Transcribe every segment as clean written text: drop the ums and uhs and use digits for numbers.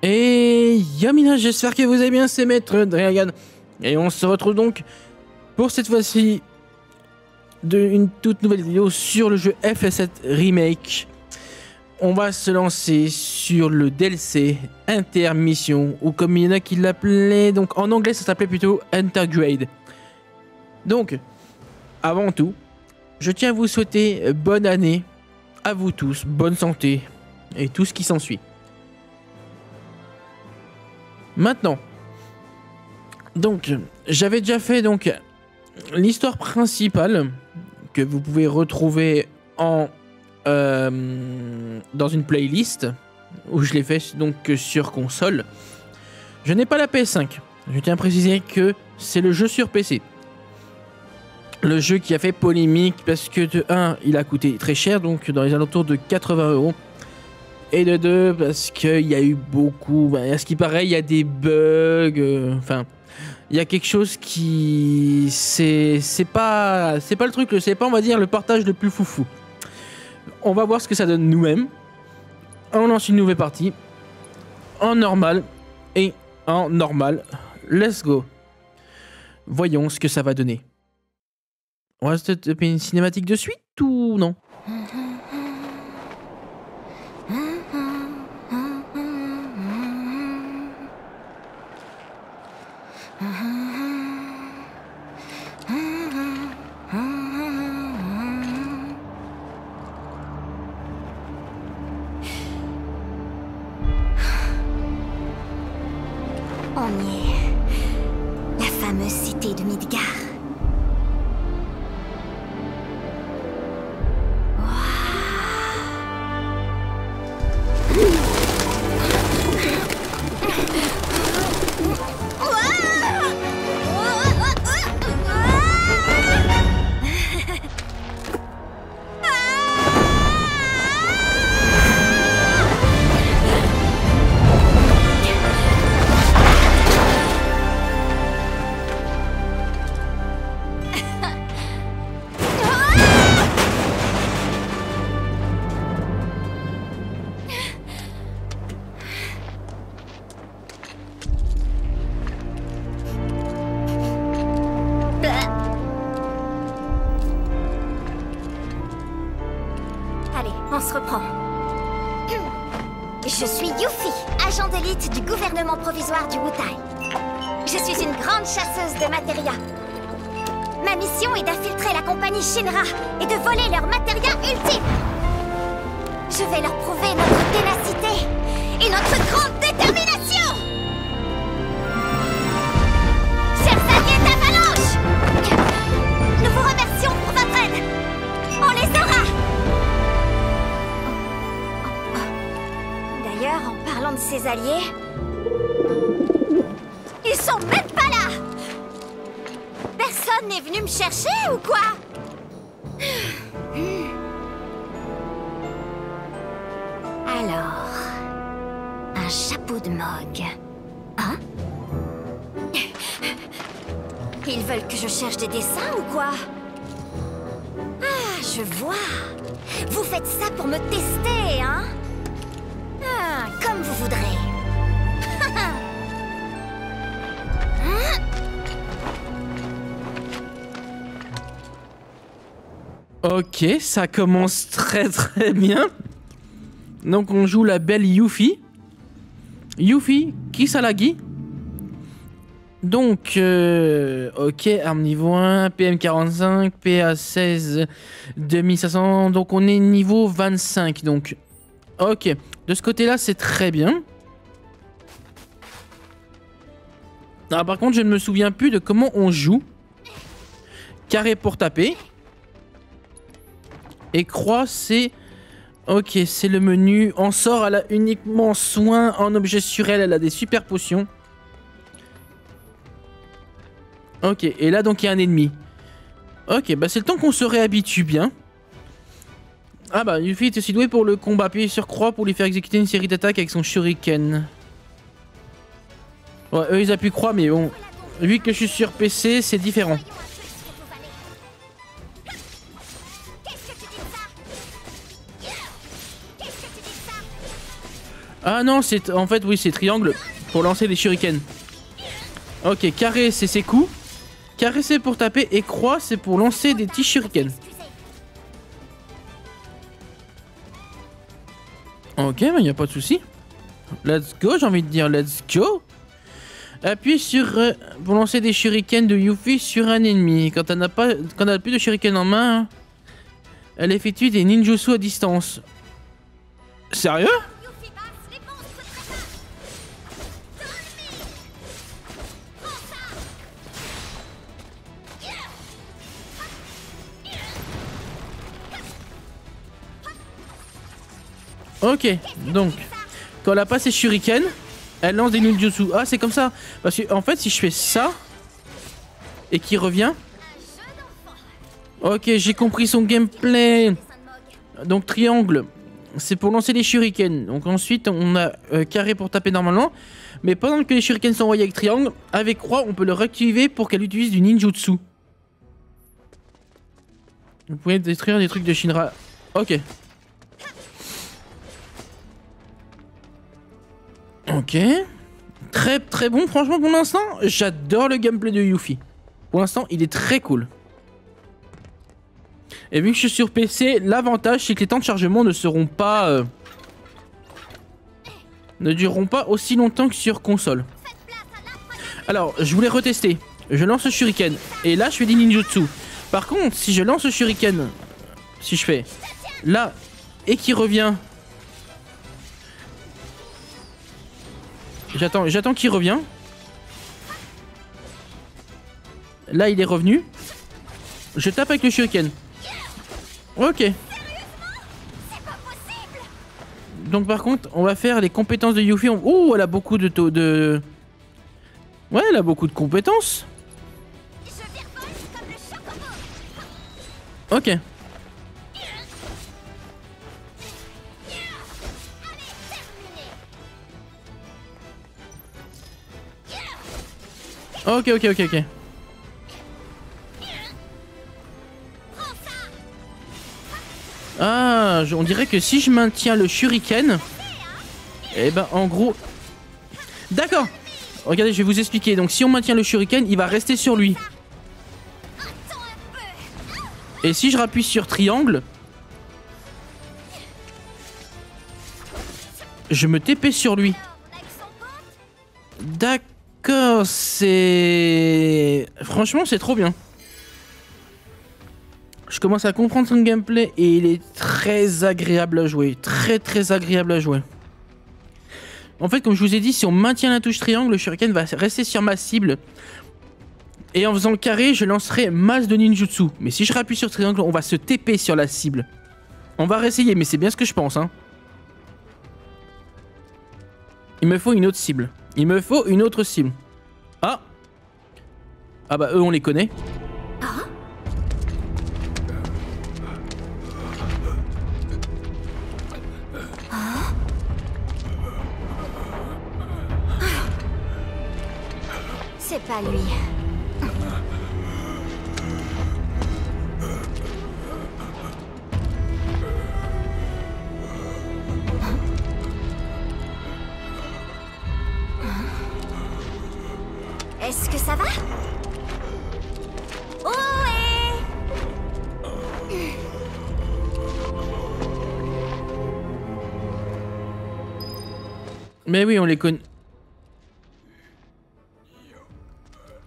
Et Yamina, j'espère que vous allez bien, c'est Maître Dragon. Et on se retrouve donc pour cette fois-ci une toute nouvelle vidéo sur le jeu FF7 Remake. On va se lancer sur le DLC Intermission, ou comme il y en a qui l'appelaient, donc en anglais ça s'appelait plutôt Intergrade. Donc, avant tout, je tiens à vous souhaiter bonne année à vous tous, bonne santé et tout ce qui s'ensuit. Maintenant, donc j'avais déjà fait donc l'histoire principale que vous pouvez retrouver en dans une playlist où je l'ai fait donc sur console. Je n'ai pas la PS5. Je tiens à préciser que c'est le jeu sur PC. Le jeu qui a fait polémique parce que de 1, il a coûté très cher, donc dans les alentours de 80 €. Et de 2, parce qu'il y a eu beaucoup... à ce qui paraît, il y a des bugs... Enfin, il y a quelque chose qui... C'est pas le truc, c'est pas, on va dire, le partage le plus foufou. On va voir ce que ça donne nous-mêmes. On lance une nouvelle partie. En normal. Et en normal. Let's go. Voyons ce que ça va donner. On va se taper une cinématique de suite ou non? On y est. La fameuse cité de Midgar. Allez, on se reprend. Je suis Yuffie, agent d'élite du gouvernement provisoire du Wutai. Je suis une grande chasseuse de matéria. Ma mission est d'infiltrer la compagnie Shinra et de voler leur matéria ultime. Je vais leur prouver notre ténacité et notre grande détermination. Chers alliés d'Avalanche, nous vous remercions pour votre aide. On les aura. D'ailleurs, en parlant de ses alliés, ils sont même pas là. Personne n'est venu me chercher ou quoi? Alors, un chapeau de Mog. Hein? Ils veulent que je cherche des dessins ou quoi? Ah, je vois. Vous faites ça pour me tester, hein? Ah, comme vous voudrez. Ok, ça commence très bien. Donc on joue la belle Yuffie. Yuffie Kisaragi. Donc, ok, arme niveau 1, PM45, PA16, 2500. Donc on est niveau 25. Donc, ok, de ce côté-là, c'est très bien. Ah, par contre, je ne me souviens plus de comment on joue. Carré pour taper. Et croix, c'est... Ok, c'est le menu. En sort, elle a uniquement soin. En objet sur elle, elle a des super potions. Ok, et là, donc, il y a un ennemi. Ok, bah c'est le temps qu'on se réhabitue bien. Ah bah, Yuffie est aussi doué pour le combat. Appuyez sur croix pour lui faire exécuter une série d'attaques avec son shuriken. Ouais, eux, ils appuient croix, mais bon... Vu que je suis sur PC, c'est différent. Ah non, c'est en fait, oui, c'est triangle pour lancer des shurikens. Ok, carré, c'est ses coups. Carré, c'est pour taper. Et croix, c'est pour lancer des petits shurikens. Ok, il n'y a pas de souci. Let's go, j'ai envie de dire let's go. Appuie sur pour lancer des shurikens de Yuffie sur un ennemi. Quand elle n'a plus de shurikens en main, elle effectue des ninjutsu à distance. Sérieux? Ok, donc quand elle a pas ses shurikens, elle lance des ninjutsu. Ah, c'est comme ça. Parce que en fait, si je fais ça et qu'il revient. Ok, j'ai compris son gameplay. Donc triangle, c'est pour lancer les shurikens. Donc ensuite, on a carré pour taper normalement. Mais pendant que les shurikens sont envoyés avec triangle, avec croix, on peut le réactiver pour qu'elle utilise du ninjutsu. Vous pouvez détruire des trucs de Shinra. Ok. Ok. Très très bon, franchement pour l'instant, j'adore le gameplay de Yuffie. Pour l'instant, il est très cool. Et vu que je suis sur PC, l'avantage c'est que les temps de chargement ne seront pas... ne dureront pas aussi longtemps que sur console. Alors, je voulais retester. Je lance le shuriken. Et là, je fais des ninjutsu. Par contre, si je lance le shuriken... Si je fais... Là, et qu'il revient... J'attends qu'il revient. Là, il est revenu. Je tape avec le shuriken. Ok. Donc par contre, on va faire les compétences de Yuffie. Oh, elle a beaucoup de... Ouais, elle a beaucoup de compétences. Ok. Ok. Ah, on dirait que si je maintiens le shuriken, eh ben en gros... D'accord. Regardez, je vais vous expliquer. Donc si on maintient le shuriken, il va rester sur lui. Et si je rappuie sur triangle, je me TP sur lui. D'accord, c'est... Franchement, c'est trop bien. Je commence à comprendre son gameplay et il est très agréable à jouer. Très agréable à jouer. En fait, comme je vous ai dit, si on maintient la touche triangle, le shuriken va rester sur ma cible. Et en faisant le carré, je lancerai masse de ninjutsu. Mais si je rappuie sur triangle, on va se TP sur la cible. On va réessayer, mais c'est bien ce que je pense, hein. Il me faut une autre cible. Il me faut une autre cible. Ah. Ah bah eux, on les connaît. C'est pas lui. Est-ce que ça va? Ohé! Mais oui, on les connaît.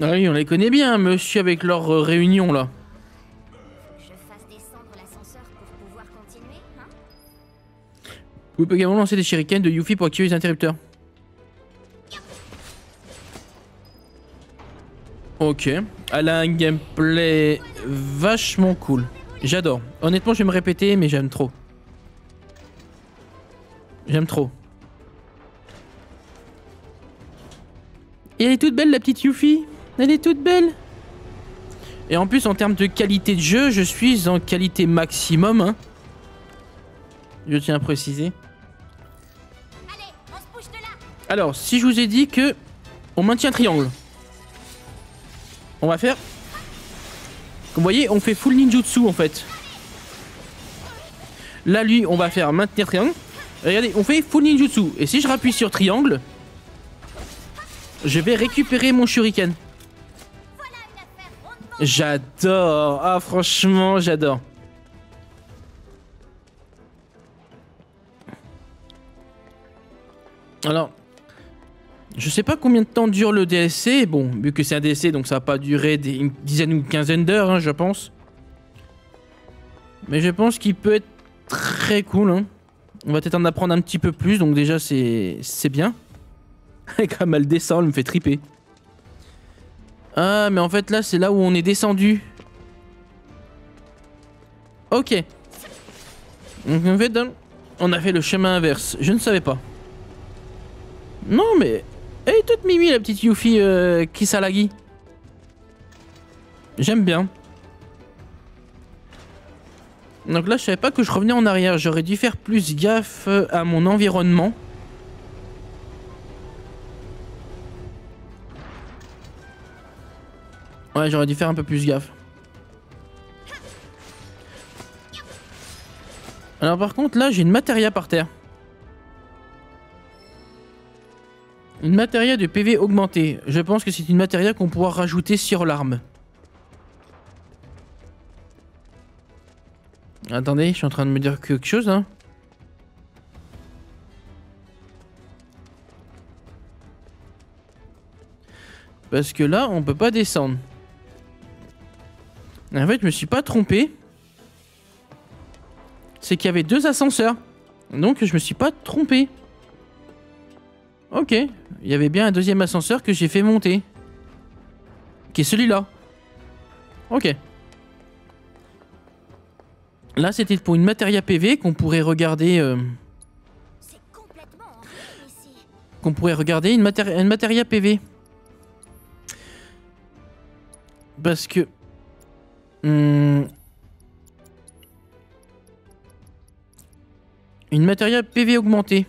Ah oui, on les connaît bien, monsieur, avec leur réunion là. Je fasse descendre l'ascenseur pour pouvoir continuer, hein? Vous pouvez également lancer des shurikens de Yuffie pour activer les interrupteurs. Ok. Elle a un gameplay vachement cool. J'adore. Honnêtement, je vais me répéter, mais j'aime trop. J'aime trop. Et elle est toute belle, la petite Yuffie. Elle est toute belle. Et en plus, en termes de qualité de jeu, je suis en qualité maximum. Hein. Je tiens à préciser. Allez, on se bouge de là. Alors, si je vous ai dit que on maintient triangle, on va faire... Comme vous voyez, on fait full ninjutsu en fait. Là, lui, on va faire maintenir triangle. Regardez, on fait full ninjutsu. Et si je rappuie sur triangle, je vais récupérer mon shuriken. J'adore. Ah, franchement, j'adore. Alors, je sais pas combien de temps dure le DLC. Bon, vu que c'est un DLC, donc ça va pas durer une dizaine ou une quinzaine d'heures, hein, je pense. Mais je pense qu'il peut être très cool. Hein. On va peut-être en apprendre un petit peu plus, donc déjà c'est bien. Comme elle descend, elle me fait triper. Ah, mais en fait là, c'est là où on est descendu. Ok. Donc en fait, on a fait le chemin inverse. Je ne savais pas. Non, mais... Elle est toute mimi, la petite Yuffie Kisaragi. J'aime bien. Donc là, je savais pas que je revenais en arrière. J'aurais dû faire plus gaffe à mon environnement. Ouais, j'aurais dû faire un peu plus gaffe. Alors par contre, là, j'ai une matéria par terre. Une matéria de PV augmentée. Je pense que c'est une matéria qu'on pourra rajouter sur l'arme. Attendez, je suis en train de me dire quelque chose, hein. Parce que là, on peut pas descendre. En fait, je me suis pas trompé. C'est qu'il y avait 2 ascenseurs. Donc, je me suis pas trompé. Ok. Il y avait bien un deuxième ascenseur que j'ai fait monter. Qui est celui-là. Ok. Là, c'était pour une matéria PV qu'on pourrait regarder... Qu'on pourrait regarder une matéria PV. Parce que... une matéria PV augmentée.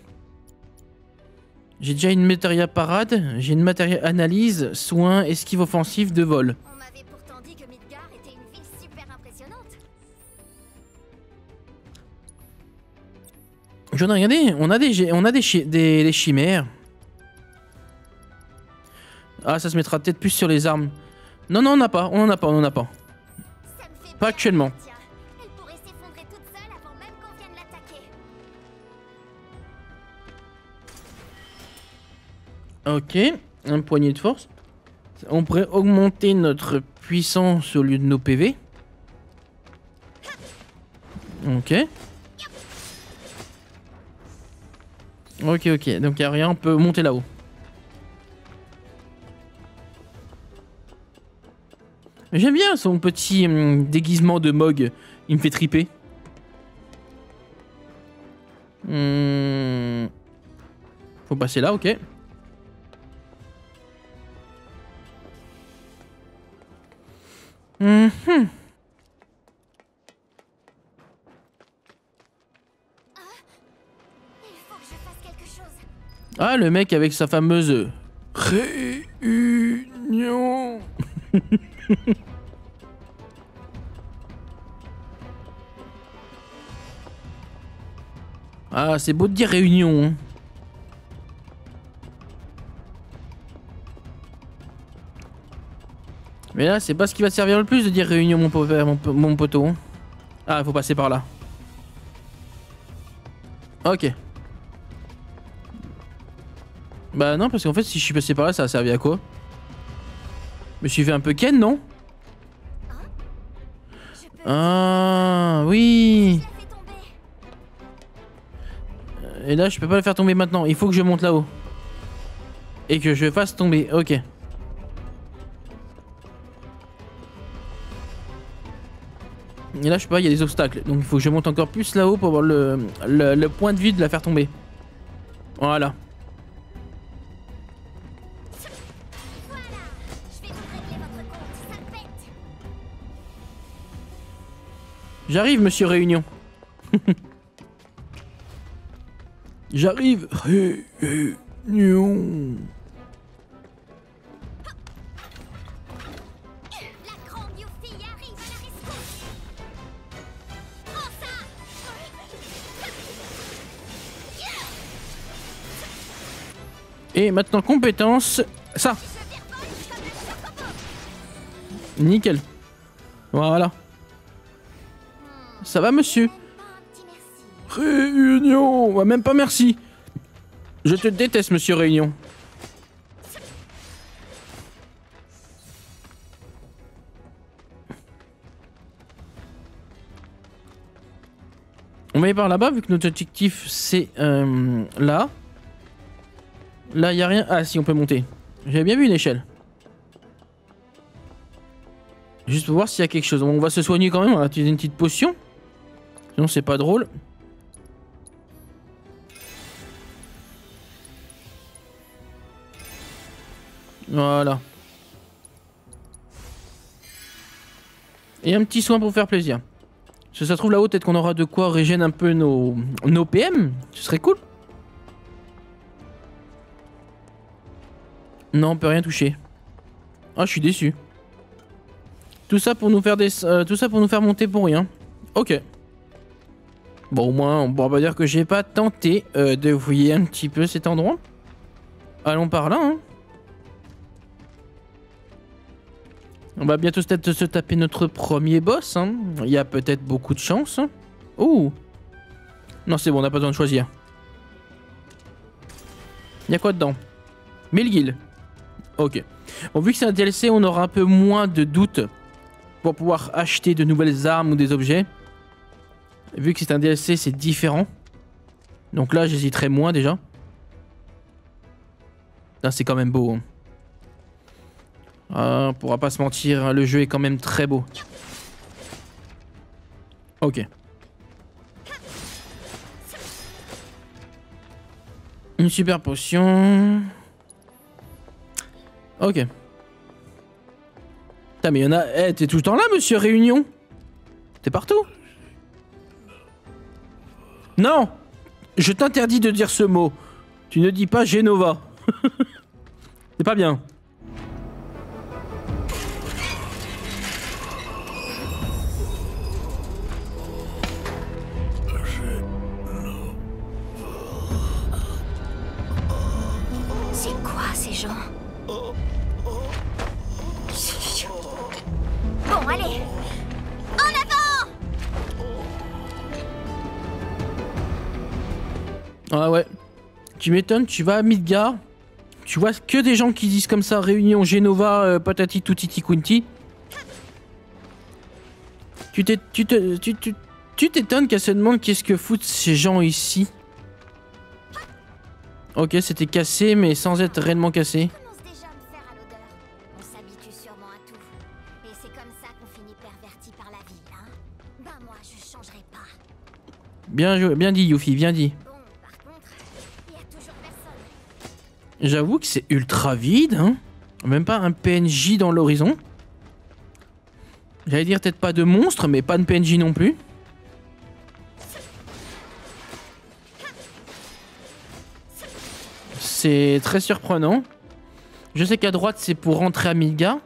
J'ai déjà une matéria parade, j'ai une matéria analyse, soins, esquive offensive de vol. On m'avait pourtant dit que Midgar était une ville super impressionnante. J'en ai regardé, on a des chimères. Ah, ça se mettra peut-être plus sur les armes. Non, non, on n'en a pas, on n'en a pas, on n'en a pas. Ça me fait Pas actuellement. tiens. Elle pourrait s'effondrer toute seule avant même qu'on vienne l'attaquer. Ok, un poignet de force. On pourrait augmenter notre puissance au lieu de nos PV. Ok. Ok, ok, donc il n'y a rien, on peut monter là-haut. J'aime bien son petit déguisement de Mog, il me fait triper. Faut passer là, ok. Il faut que je fasse quelque chose. Ah, le mec avec sa fameuse réunion. Ah, c'est beau de dire réunion. Hein. Mais là, c'est pas ce qui va te servir le plus de dire réunion, mon poteau. Hein. Ah, il faut passer par là. Ok. Bah non, parce qu'en fait, si je suis passé par là, ça a servi à quoi? Je me suis fait un peu ken, non? Ah, oui. Et là, je peux pas le faire tomber maintenant. Il faut que je monte là-haut. Et que je fasse tomber. Ok. Et là, je sais pas, il y a des obstacles. Donc, il faut que je monte encore plus là-haut pour avoir le point de vue de la faire tomber. Voilà. J'arrive, monsieur Réunion. J'arrive. Réunion. La grande Yuffie arrive à la rescousse. Prends ça. Et maintenant, compétence. Ça. Nickel. Voilà. Ça va, monsieur? Réunion. Ouais, même pas merci. Je te déteste, monsieur Réunion. On va y par là-bas, vu que notre objectif c'est là. Là, il n'y a rien. Ah, si, on peut monter. J'avais bien vu une échelle. Juste pour voir s'il y a quelque chose. On va se soigner quand même. On va utiliser une petite potion. Sinon, c'est pas drôle. Voilà. Et un petit soin pour faire plaisir. Si ça se trouve là-haut, peut-être qu'on aura de quoi régénérer un peu nos PM. Ce serait cool. Non, on peut rien toucher. Ah, je suis déçu. Tout ça pour nous faire tout ça pour nous faire monter pour rien. Ok. Bon, au moins, on pourra pas dire que j'ai pas tenté de fouiller un petit peu cet endroit. Allons par là, hein. On va bientôt peut-être se taper notre premier boss, hein. Il y a peut-être beaucoup de chance. Ouh. Non, c'est bon, on n'a pas besoin de choisir. Il y a quoi dedans? Melgil. Ok. Bon, vu que c'est un DLC, on aura un peu moins de doutes pour pouvoir acheter de nouvelles armes ou des objets. Vu que c'est un DLC, c'est différent. Donc là, j'hésiterai moins déjà. Là, c'est quand même beau, hein. On pourra pas se mentir, le jeu est quand même très beau. Ok. Une super potion. Ok. Putain, mais il y en a... Eh, t'es tout le temps là, monsieur Réunion? T'es partout? Non! Je t'interdis de dire ce mot. Tu ne dis pas Genova. C'est pas bien. C'est quoi ces gens? Bon, allez! En avant! Ah ouais. Tu m'étonnes, tu vas à Midgar. Tu vois que des gens qui disent comme ça, Réunion, Genova, patati tutiti quinti. Tu t'étonnes qu'elle se demande qu'est-ce que foutent ces gens ici. Ok, c'était cassé, mais sans être réellement cassé. On commence déjà à me faire à l'odeur. On s'habitue sûrement à tout. Et c'est comme ça qu'on finit perverti par la vie, hein? Ben moi, je changerai pas. Bien joué, bien dit Yuffie, bien dit. Bon, par contre, il y a toujours personne. J'avoue que c'est ultra vide, hein. Même pas un PNJ dans l'horizon. J'allais dire peut-être pas de monstre, mais pas de PNJ non plus. C'est très surprenant. Je sais qu'à droite, c'est pour rentrer à Midgar.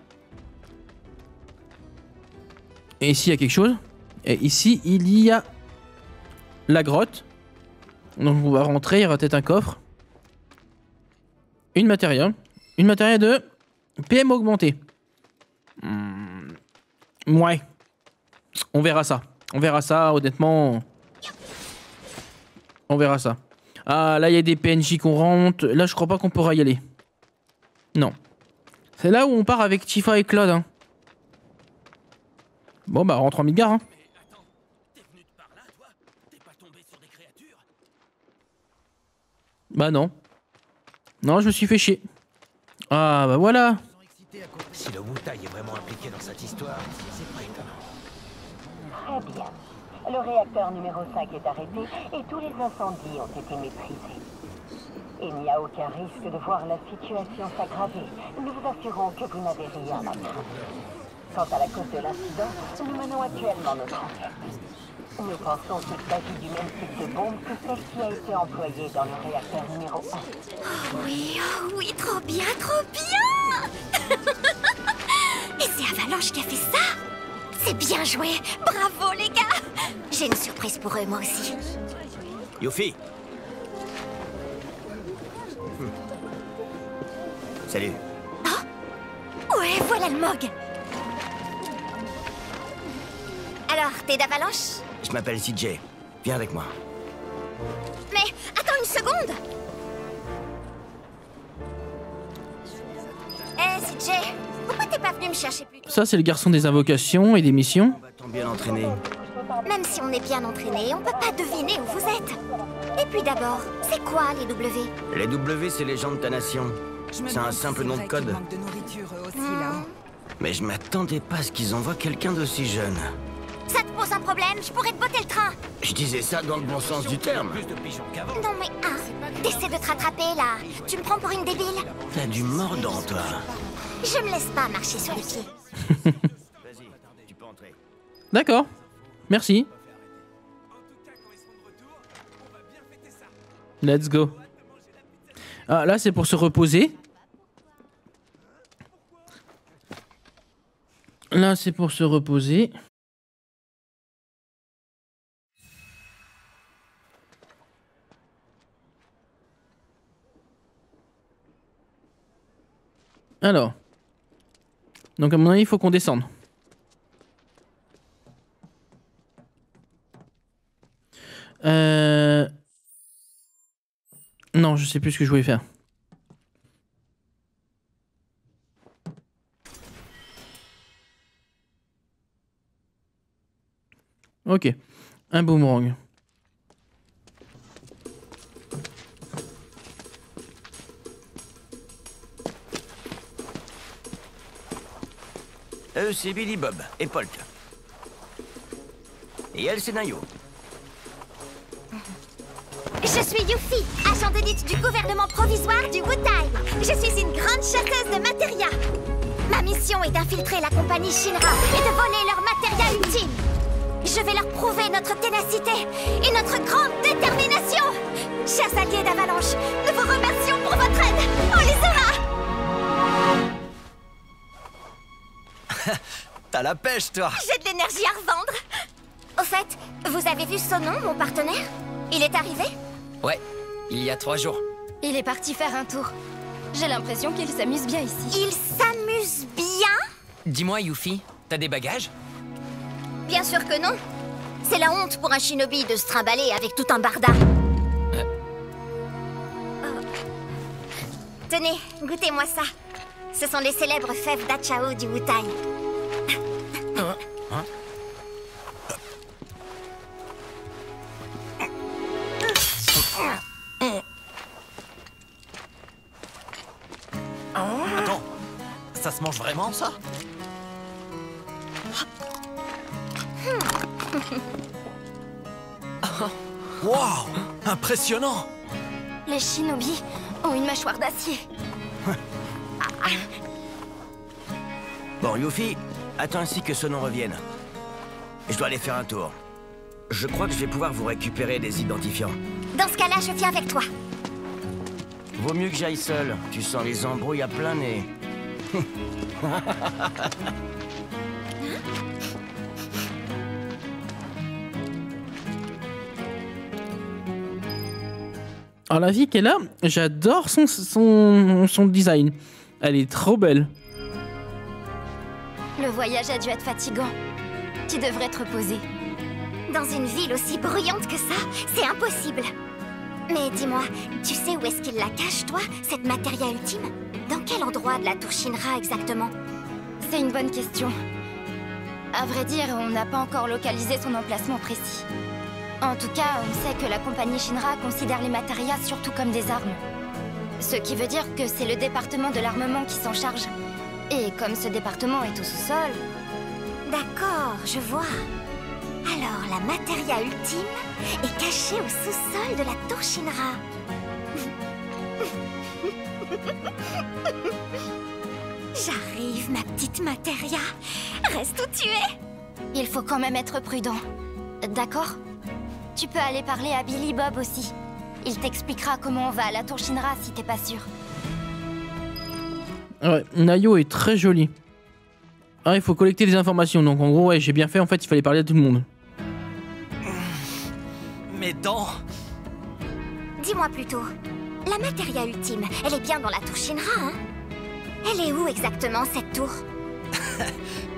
Et ici, il y a quelque chose. Et ici, il y a la grotte. Donc, on va rentrer. Il y aura peut-être un coffre. Une matérielle. Une matérielle de PM augmenté. Ouais. On verra ça. On verra ça, honnêtement. On verra ça. Ah, là, il y a des PNJ qu'on rentre. Là, je crois pas qu'on pourra y aller. Non. C'est là où on part avec Tifa et Claude, hein. Bon, bah, rentre en Midgar, hein. Mais attends, t'es venu de par là, toi? T'es pas tombé sur des créatures? Bah, non. Non, je me suis fait chier. Ah, bah, voilà. Si le Wutai est vraiment impliqué dans cette histoire, c'est pas étonnant. Très bien. Le réacteur numéro 5 est arrêté et tous les incendies ont été maîtrisés. Il n'y a aucun risque de voir la situation s'aggraver. Nous vous assurons que vous n'avez rien à craindre. Quant à la cause de l'incident, nous menons actuellement notre enquête. Nous pensons qu'il s'agit du même type de bombe que celle qui a été employée dans le réacteur numéro 1. Oh oui, trop bien, trop bien! Et c'est Avalanche qui a fait ça? C'est bien joué! Bravo les gars! J'ai une surprise pour eux, moi aussi. Yuffie! Salut. Ouais, voilà le Mog. Alors, t'es d'Avalanche? Je m'appelle CJ. Viens avec moi. Mais attends une seconde. CJ, pourquoi t'es pas venu me chercher plus tôt? Ça, c'est le garçon des invocations et des missions. Combattant bien entraîné. Même si on est bien entraîné, on peut pas deviner où vous êtes. Et puis d'abord, c'est quoi les W? Les W, c'est les gens de ta nation. C'est un simple nom de code. De nourriture aussi là. Mais je m'attendais pas à ce qu'ils envoient quelqu'un d'aussi jeune. Ça te pose un problème? Je pourrais te botter le train. Je disais ça dans le bon sens du terme. Plus de pigeons qu'avant. Non mais t'essaies de te rattraper là. Tu me prends pour une débile? T'as du mordant, toi. Je me laisse pas marcher sur les pieds. Vas-y, tu peux entrer. D'accord. Merci. Let's go. Ah, là, c'est pour se reposer. Là, c'est pour se reposer. Alors. Donc, à mon avis, il faut qu'on descende. Non, je sais plus ce que je voulais faire. Ok. Un boomerang. Eux, c'est Billy Bob et Polk. Et elle, c'est Nayo. Je suis Yuffie, agent d'élite du gouvernement provisoire du Wutai. Je suis une grande chasseuse de matéria. Ma mission est d'infiltrer la compagnie Shinra et de voler leur matéria ultime. Je vais leur prouver notre ténacité et notre grande détermination. Chers alliés d'Avalanche, nous vous remercions pour votre aide. On les aura. T'as la pêche, toi. J'ai de l'énergie à revendre. Au fait, vous avez vu Sonon, mon partenaire? Il est arrivé? Ouais, il y a 3 jours. Il est parti faire un tour. J'ai l'impression qu'il s'amuse bien ici. Il s'amuse bien? Dis-moi, Yuffie, t'as des bagages? Bien sûr que non. C'est la honte pour un shinobi de se trimballer avec tout un barda. Tenez, goûtez-moi ça. Ce sont les célèbres fèves d'Achao du Wutai. Attends, ça se mange vraiment, ça? Waouh, impressionnant! Les shinobi ont une mâchoire d'acier. Bon, Yuffie, attends ainsi que ce nom revienne. Je dois aller faire un tour. Je crois que je vais pouvoir vous récupérer des identifiants. Dans ce cas-là, je viens avec toi. Vaut mieux que j'aille seul. Tu sens les embrouilles à plein nez. Alors la fille qu'elle a, j'adore son design. Elle est trop belle. Le voyage a dû être fatigant. Tu devrais te reposer. Dans une ville aussi bruyante que ça, c'est impossible. Mais dis-moi, tu sais où est-ce qu'il la cache, toi, cette matéria ultime? Dans quel endroit de la tour Shinra exactement? C'est une bonne question. À vrai dire, on n'a pas encore localisé son emplacement précis. En tout cas, on sait que la compagnie Shinra considère les matérias surtout comme des armes. Ce qui veut dire que c'est le département de l'armement qui s'en charge. Et comme ce département est au sous-sol... D'accord, je vois. Alors, la matéria ultime est cachée au sous-sol de la tour Shinra. J'arrive, ma petite matéria. Reste où tu es. Il faut quand même être prudent. D'accord? Tu peux aller parler à Billy Bob aussi. Il t'expliquera comment on va à la tour Shinra si t'es pas sûr. Ouais, Nayo est très jolie. Ah, il faut collecter des informations. Donc en gros, ouais, j'ai bien fait. En fait, il fallait parler à tout le monde. Mes dents! Dis-moi plutôt, la matéria ultime, elle est bien dans la tour Shinra, hein? Elle est où exactement, cette tour?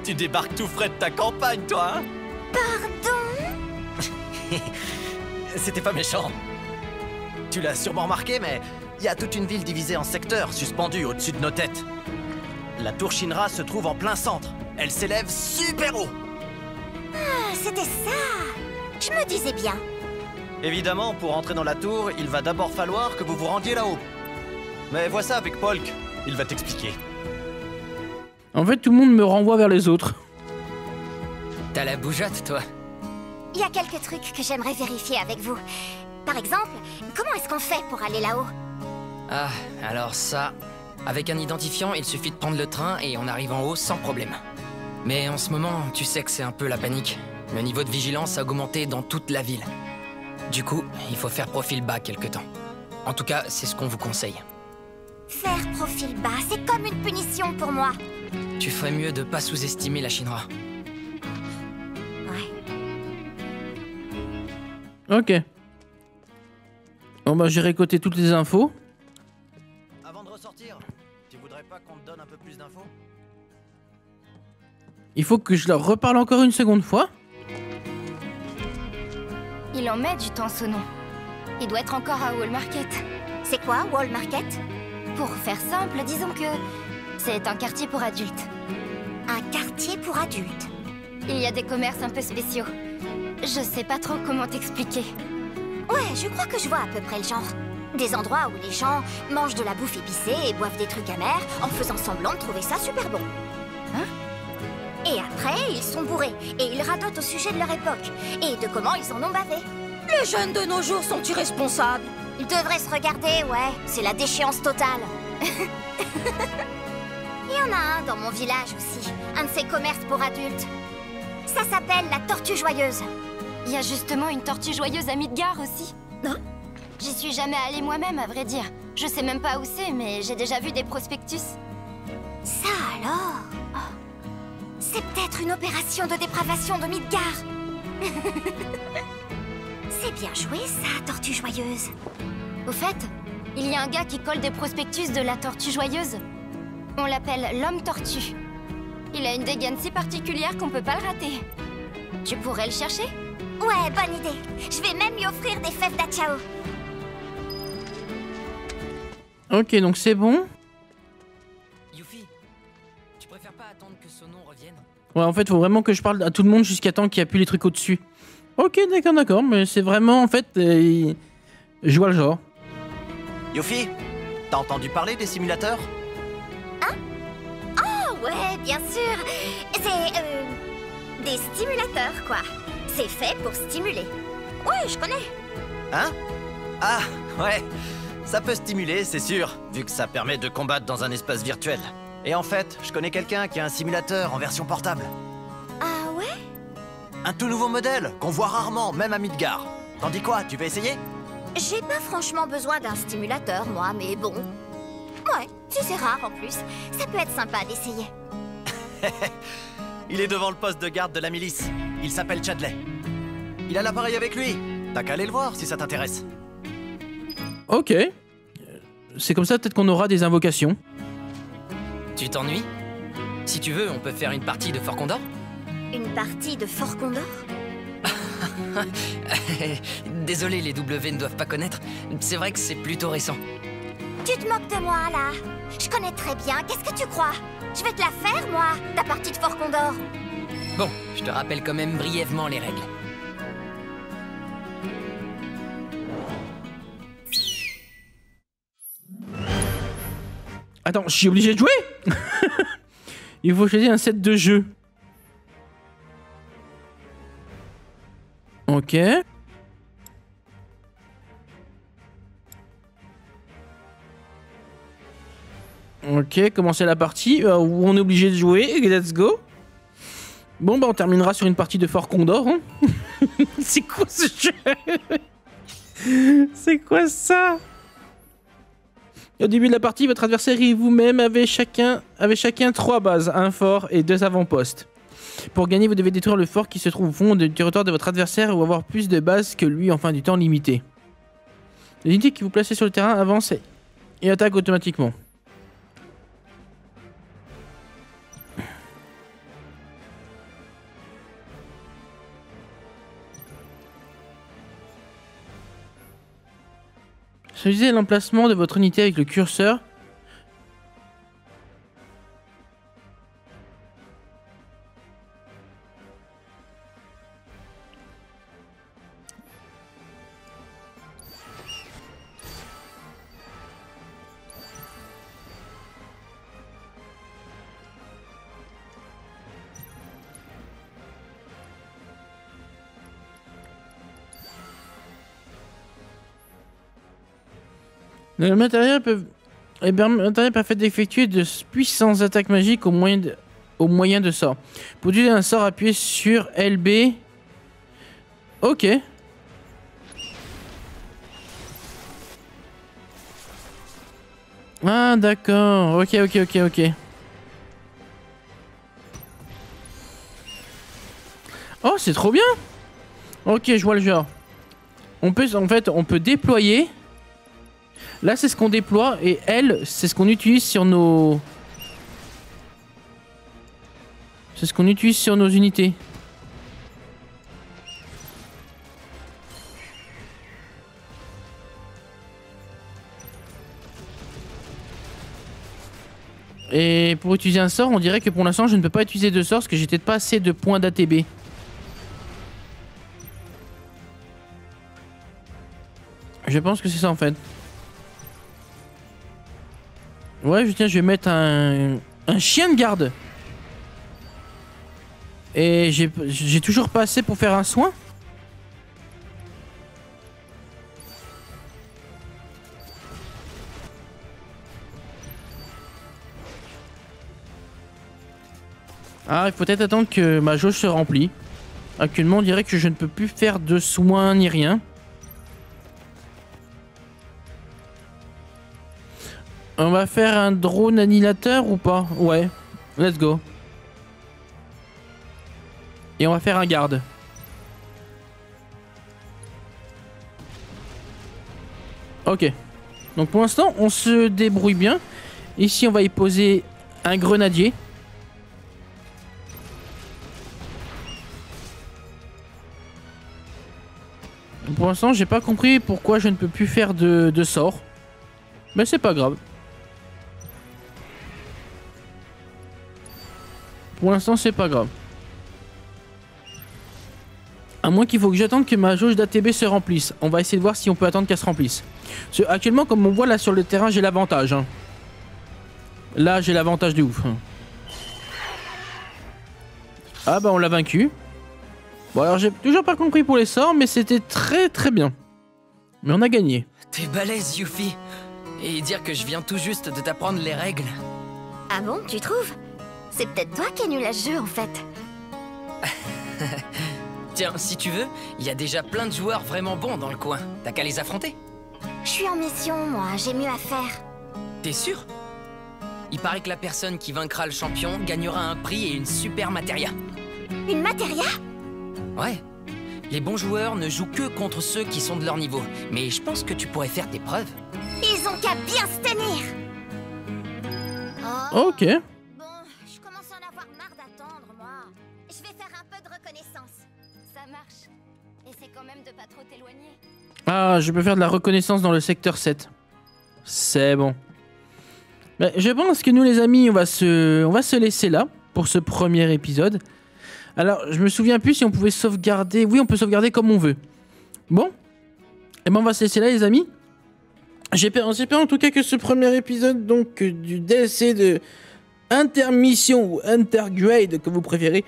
Tu débarques tout frais de ta campagne, toi, hein? Pardon? C'était pas méchant. Tu l'as sûrement remarqué, mais il y a toute une ville divisée en secteurs, suspendus au-dessus de nos têtes. La tour Shinra se trouve en plein centre. Elle s'élève super haut. Ah, c'était ça! Je me disais bien. Évidemment, pour entrer dans la tour, il va d'abord falloir que vous vous rendiez là-haut. Mais vois ça avec Polk, il va t'expliquer. En fait, tout le monde me renvoie vers les autres. T'as la bougeotte, toi. Il y a quelques trucs que j'aimerais vérifier avec vous. Par exemple, comment est-ce qu'on fait pour aller là-haut? Ah, alors ça... Avec un identifiant, il suffit de prendre le train et on arrive en haut sans problème. Mais en ce moment, tu sais que c'est un peu la panique. Le niveau de vigilance a augmenté dans toute la ville. Du coup, il faut faire profil bas quelque temps. En tout cas, c'est ce qu'on vous conseille. Faire profil bas, c'est comme une punition pour moi. Tu ferais mieux de pas sous-estimer la Shinra. Ouais. Ok. Bon bah j'ai récolté toutes les infos. Avant de ressortir, tu voudrais pas qu'on te donne un peu plus d'infos? Il faut que je leur reparle encore une seconde fois. Il en met du temps, ce nom. Il doit être encore à Wall Market. C'est quoi, Wall Market? Pour faire simple, disons que c'est un quartier pour adultes. Un quartier pour adultes. Il y a des commerces un peu spéciaux. Je sais pas trop comment t'expliquer. Ouais, je crois que je vois à peu près le genre. Des endroits où les gens mangent de la bouffe épicée et boivent des trucs amers en faisant semblant de trouver ça super bon. Hein? Et après, ils sont bourrés et ils radotent au sujet de leur époque et de comment ils en ont bavé. Les jeunes de nos jours sont irresponsables. Ils devraient se regarder, ouais. C'est la déchéance totale. Il y en a un dans mon village aussi. Un de ces commerces pour adultes. Ça s'appelle la Tortue Joyeuse. Il y a justement une tortue joyeuse à Midgar aussi. Hein? J'y suis jamais allée moi-même, à vrai dire. Je sais même pas où c'est, mais j'ai déjà vu des prospectus. Ça alors? Oh. C'est peut-être une opération de dépravation de Midgar. C'est bien joué ça, Tortue Joyeuse. Au fait, il y a un gars qui colle des prospectus de la Tortue Joyeuse. On l'appelle l'Homme Tortue. Il a une dégaine si particulière qu'on peut pas le rater. Tu pourrais le chercher? Ouais, bonne idée. Je vais même lui offrir des fèves d'Achao. Ok, donc c'est bon. Yuffie, tu préfères pas attendre que Sonon revienne? Ouais, en fait, faut vraiment que je parle à tout le monde jusqu'à temps qu'il n'y a plus les trucs au-dessus. Ok, d'accord, mais c'est vraiment, en fait, je vois le genre. Yuffie, t'as entendu parler des simulateurs? Oh ouais, bien sûr. C'est, des stimulateurs, quoi. C'est fait pour stimuler. Ouais, je connais. Hein? Ah, ouais. Ça peut stimuler, c'est sûr, vu que ça permet de combattre dans un espace virtuel. Et en fait, je connais quelqu'un qui a un simulateur en version portable. Ah ouais? Un tout nouveau modèle, qu'on voit rarement, même à Midgar. T'en dis quoi, tu veux essayer? J'ai pas franchement besoin d'un stimulateur, moi, mais bon. Ouais, si c'est rare en plus, ça peut être sympa d'essayer. Il est devant le poste de garde de la milice. Il s'appelle Chadley. Il a l'appareil avec lui. T'as qu'à aller le voir si ça t'intéresse. Ok. C'est comme ça peut-être qu'on aura des invocations. Tu t'ennuies? Si tu veux, on peut faire une partie de Fort Condor? Une partie de Fort Condor? Désolé, les W ne doivent pas connaître. C'est vrai que c'est plutôt récent. Tu te moques de moi, là? Je connais très bien, qu'est-ce que tu crois? Je vais te la faire, moi, ta partie de Fort Condor. Bon, je te rappelle quand même brièvement les règles. Attends, je suis obligé de jouer. Il faut choisir un set de jeux. Ok. Ok, commencer la partie où on est obligé de jouer. Let's go. Bon, bah on terminera sur une partie de Fort Condor. Hein. C'est quoi ce jeu? C'est quoi ça? Au début de la partie, votre adversaire et vous-même avez chacun 3 bases, un fort et 2 avant-postes. Pour gagner, vous devez détruire le fort qui se trouve au fond du territoire de votre adversaire ou avoir plus de bases que lui en fin du temps limité. Les unités que vous placez sur le terrain avancent et attaquent automatiquement. Choisissez l'emplacement de votre unité avec le curseur. Le matériel peut permet d'effectuer de puissantes attaques magiques au moyen de sorts. Pour utiliser un sort, appuyez sur LB. Ok. Ah d'accord. Ok. Oh c'est trop bien. Ok, je vois le genre. On peut déployer. Là, c'est ce qu'on déploie et elle, c'est ce qu'on utilise sur nos... C'est ce qu'on utilise sur nos unités. Et pour utiliser un sort, on dirait que pour l'instant, je ne peux pas utiliser de sort parce que j'ai peut-être pas assez de points d'ATB. Je pense que c'est ça en fait. Ouais, je vais mettre un chien de garde. Et j'ai toujours pas assez pour faire un soin. Ah, il faut peut-être attendre que ma jauge se remplit. Actuellement, on dirait que je ne peux plus faire de soins ni rien. On va faire un drone annihilateur ou pas? Ouais, let's go. Et on va faire un garde. Ok. Donc pour l'instant, on se débrouille bien. Ici, on va y poser un grenadier. Pour l'instant, j'ai pas compris pourquoi je ne peux plus faire de sort. Mais c'est pas grave. Pour l'instant, c'est pas grave. À moins qu'il faut que j'attende que ma jauge d'ATB se remplisse. On va essayer de voir si on peut attendre qu'elle se remplisse. Parce que actuellement, comme on voit là sur le terrain, j'ai l'avantage. Hein. Là, j'ai l'avantage de ouf. Ah bah, on l'a vaincu. Bon, alors j'ai toujours pas compris pour les sorts, mais c'était très bien. Mais on a gagné. T'es balèze, Yuffie. Et dire que je viens tout juste de t'apprendre les règles. Ah bon, tu trouves? C'est peut-être toi qui es nul à ce jeu, en fait. Tiens, si tu veux, il y a déjà plein de joueurs vraiment bons dans le coin. T'as qu'à les affronter. Je suis en mission, moi. J'ai mieux à faire. T'es sûr? Il paraît que la personne qui vaincra le champion gagnera un prix et une super matéria. Une matéria? Ouais. Les bons joueurs ne jouent que contre ceux qui sont de leur niveau. Mais je pense que tu pourrais faire tes preuves. Ils ont qu'à bien se tenir. Ok. Bon, je commence à en avoir marre d'attendre, moi. Je vais faire un peu de reconnaissance. Ça marche. Essaie quand même de pas trop t'éloigner. Ah, je peux faire de la reconnaissance dans le secteur 7. C'est bon. Mais je pense que nous les amis, on va se laisser là pour ce premier épisode. Alors, je me souviens plus si on pouvait sauvegarder. Oui, on peut sauvegarder comme on veut. Bon. Et ben on va se laisser là les amis. J'espère en tout cas que ce premier épisode donc du DLC de Intermission ou Intergrade que vous préférez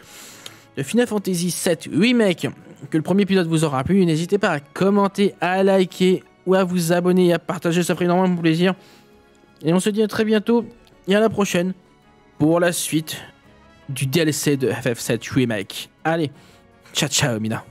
de Final Fantasy VII Remake, que le premier épisode vous aura plu. N'hésitez pas à commenter, à liker ou à vous abonner et à partager, ça ferait énormément plaisir. Et on se dit à très bientôt et à la prochaine pour la suite du DLC de FF7 Remake. Allez, ciao ciao Mina.